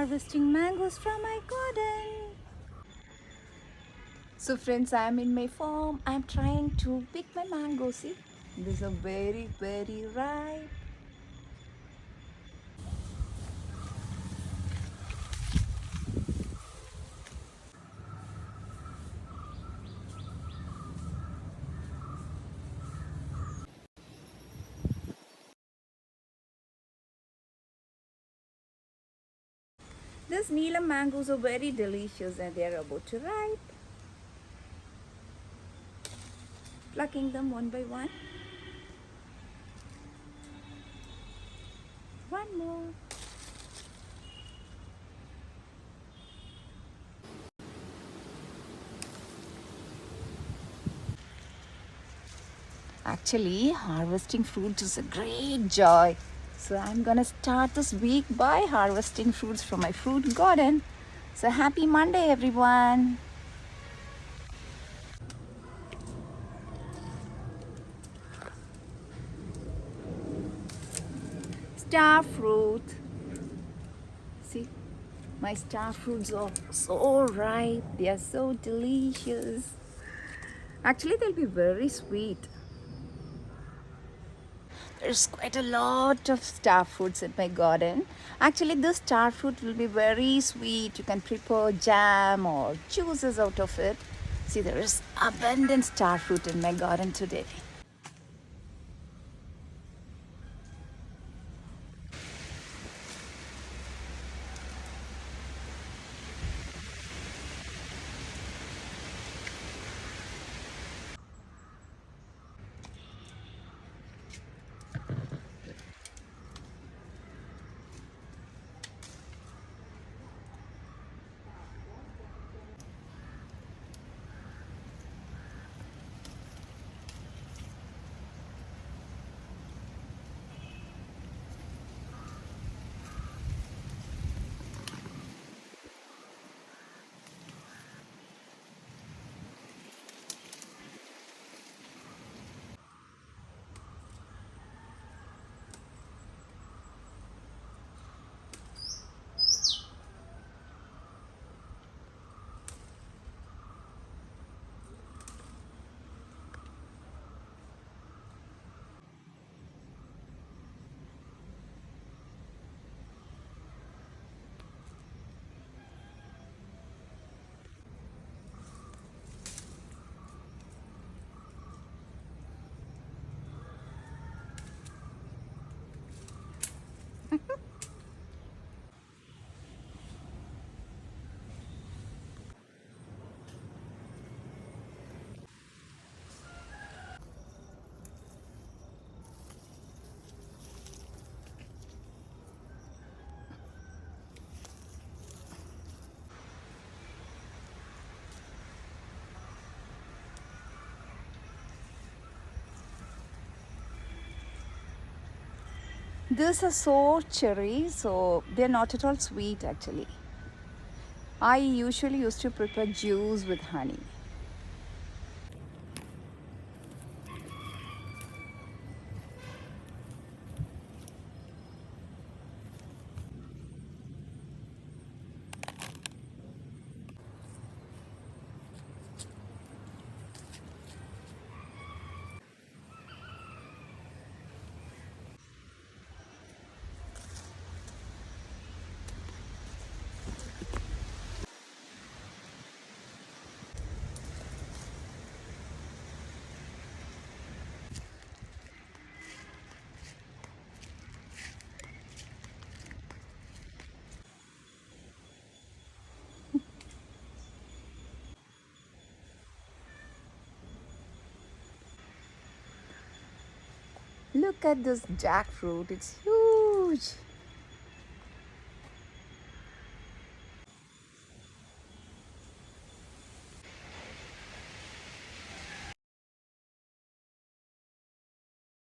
harvesting mangoes from my garden. So friends, I am in my farm. I am trying to pick my mangoes. See, these are very ripe. These Neelam mangoes are very delicious and they are about to ripe. Plucking them one by one. One more. Actually, harvesting fruits is a great joy. So I'm gonna start this week by harvesting fruits from my fruit garden. So happy Monday, everyone. Starfruit. See, my starfruits are so ripe. They are so delicious. Actually, they'll be very sweet. There's quite a lot of star fruits in my garden. Actually, this star fruit will be very sweet. You can prepare jam or juices out of it. See, there is abundant star fruit in my garden today. These are so cherry, so they're not at all sweet actually. I usually used to prepare juice with honey. Look at this jackfruit, it's huge.